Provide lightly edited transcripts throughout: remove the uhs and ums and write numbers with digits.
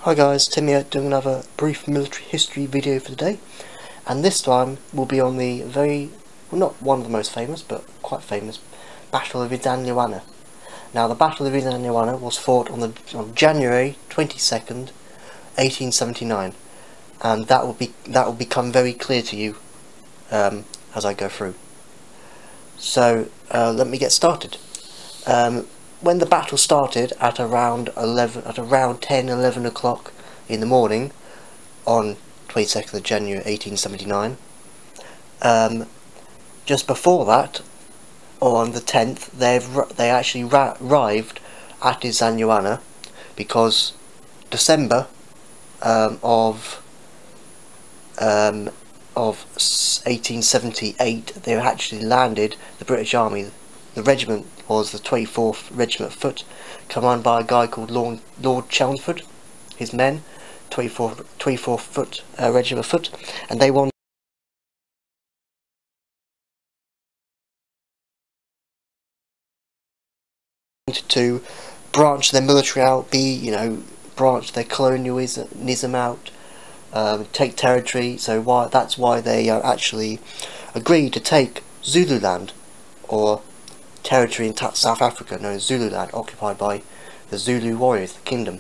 Hi guys, Tim here doing another brief military history video for today, and this time we'll be on the not one of the most famous, but quite famous, Battle of Isandlwana. Now the Battle of Isandlwana was fought on January 22nd, 1879, and that will become very clear to you as I go through. So let me get started. When the battle started at around 10-11 o'clock in the morning on 22nd of January 1879, just before that, or on the 10th, they actually arrived at Isandlwana, because December of 1878 they actually landed. The British Army, the regiment was the 24th Regiment Foot, commanded by a guy called Lord Chelmsford. His men, 24th Foot Regiment Foot, and they wanted to branch their military out, branch their colonialism out, take territory. So that's why they actually agreed to take Zululand, or territory in South Africa known as Zululand, occupied by the Zulu warriors, the kingdom.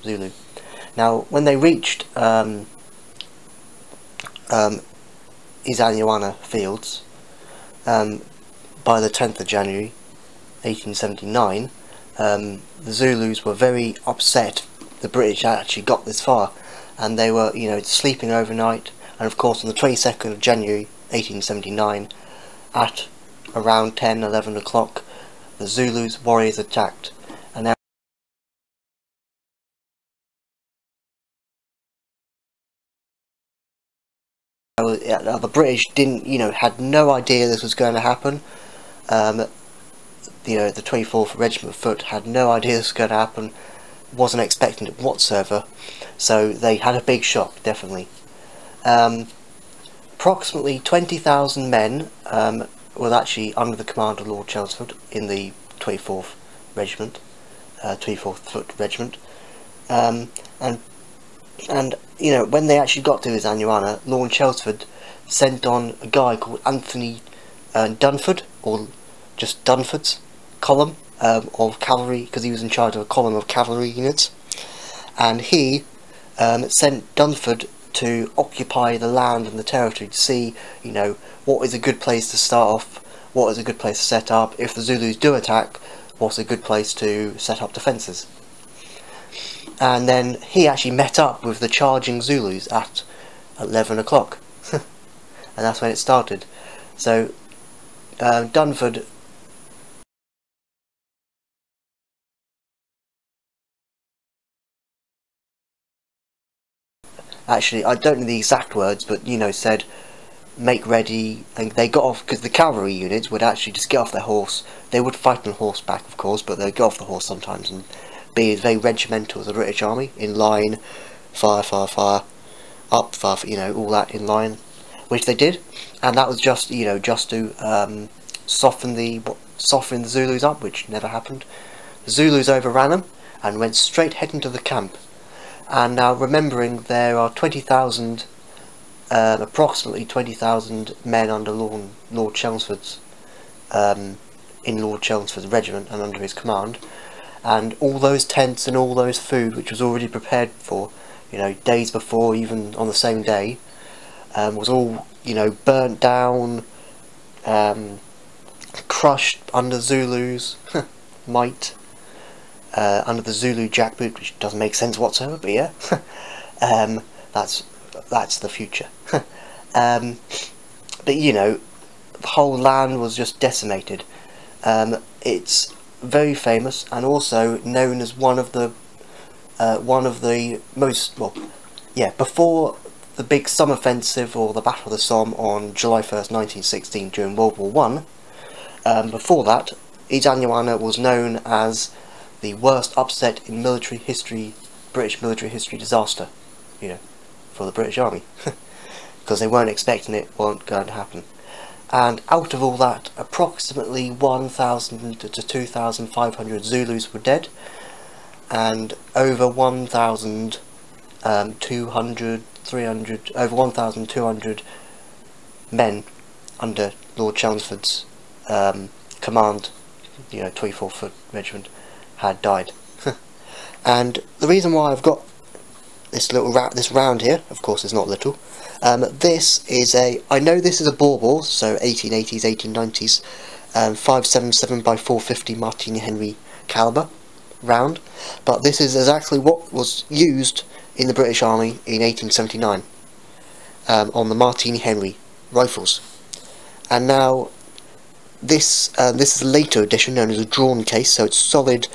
Zulu. Now, when they reached Isandlwana fields by the 10th of January 1879, the Zulus were very upset the British actually got this far, and they were, sleeping overnight. And of course, on the 22nd of January 1879, at around 10-11 o'clock, the Zulus warriors attacked. And now the British had no idea this was going to happen. The 24th Regiment Foot had no idea this was going to happen, wasn't expecting it whatsoever, so they had a big shock, definitely. Approximately 20,000 men were actually under the command of Lord Chelmsford in the 24th Regiment, 24th Foot Regiment, and when they actually got to Isandlwana, Lord Chelmsford sent on a guy called Anthony Dunford, or just Dunford's column of cavalry, because he was in charge of a column of cavalry units, and he sent Dunford to occupy the land and the territory to see, what is a good place to start off, what is a good place to set up. If the Zulus do attack, what's a good place to set up defences. And then he actually met up with the charging Zulus at 11 o'clock, and that's when it started. So Dunford actually, I don't know the exact words, but said, make ready, and they got off, because the cavalry units would actually just get off their horse. They would fight on horseback, of course, but they'd get off the horse sometimes and be very regimental as the British Army, in line, fire, fire, fire, up, fire, all that in line, which they did. And that was just to soften the Zulus up, which never happened. The Zulus overran them and went straight heading to the camp. And now, remembering there are approximately 20,000 men under Lord Chelmsford's in Lord Chelmsford's regiment and under his command, and all those tents and all those food which was already prepared for, days before, even on the same day, was all burnt down, crushed under Zulus might. Under the Zulu jackboot, which doesn't make sense whatsoever, but yeah, that's the future. But the whole land was just decimated. It's very famous, and also known as one of the most, before the big Somme offensive, or the Battle of the Somme on July 1st, 1916, during World War I. Before that, Isandlwana was known as the worst upset in British military history disaster. you know, for the British Army, because they weren't expecting it, weren't going to happen. And out of all that, approximately 1,000 to 2,500 Zulus were dead, and over 1,200, 300, over 1,200 men under Lord Chelmsford's command, 24th Foot Regiment, had died. And the reason why I've got this little this round here, of course it's not little, this is I know this is a ball, so 1880s, 1890s, 577 by 450 Martini Henry calibre round, but this is exactly what was used in the British Army in 1879 on the Martini Henry rifles. And now this is a later edition known as a drawn case, so it's solid,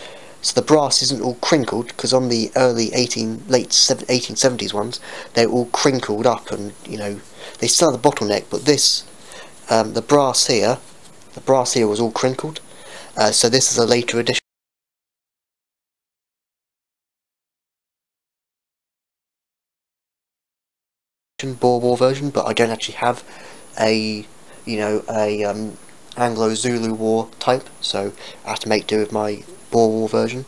so the brass isn't all crinkled, because on the early late 1870s ones they're all crinkled up, and they still have the bottleneck, but this the brass here was all crinkled, so this is a later edition Boer War version, but I don't actually have a Anglo-Zulu War type, so I have to make do with my Boer War version.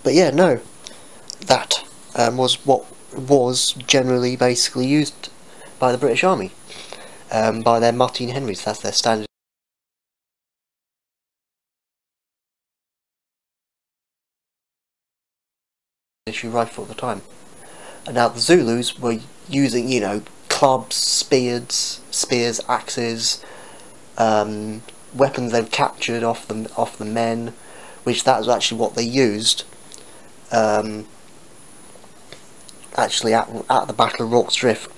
But yeah, no, that was what was generally basically used by the British Army, by their Martini Henrys. That's their standard issue rifle at the time. And now the Zulus were using, clubs, spears, axes, weapons they've captured off the men, which that was actually what they used actually at the Battle of Rorke's Drift,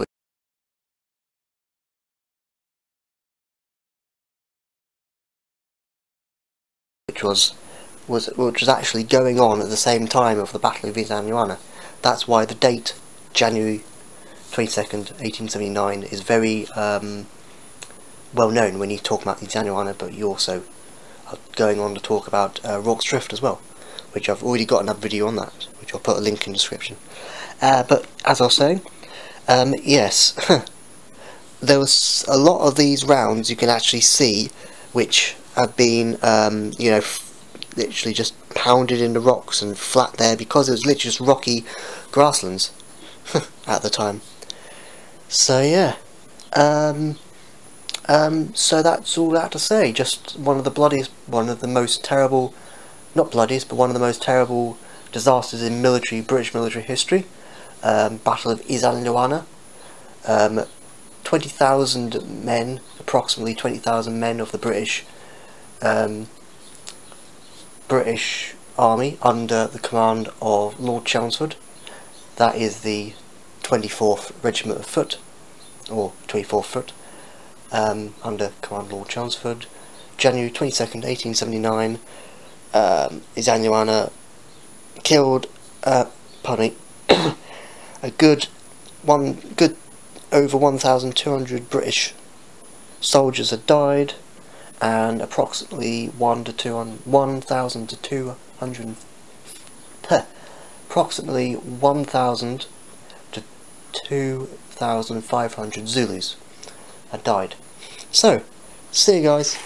which was actually going on at the same time of the Battle of Isandlwana. That's why the date January 22nd, 1879 is very well known when you talk about Isandlwana, but you also are going on to talk about Rorke's Drift as well, which I've already got another video on that, which I'll put a link in the description. But as I was saying, yes, there was a lot of these rounds you can actually see which have been literally just pounded in the rocks and flat there, because it was literally just rocky grasslands at the time. So yeah, so that's all I have to say. Just one of the most terrible, not bloodiest, but one of the most terrible disasters in British military history. Battle of Isandlwana. 20,000 men, approximately 20,000 men of the British Army under the command of Lord Chelmsford. That is the 24th Regiment of Foot, or 24th Foot, under command of Lord Chelmsford. January 22nd, 1879, Isandlwana killed, pardon me, a good over 1,200 British soldiers had died, and approximately 1,000 to 2,500 Zulus had died. So, see you guys.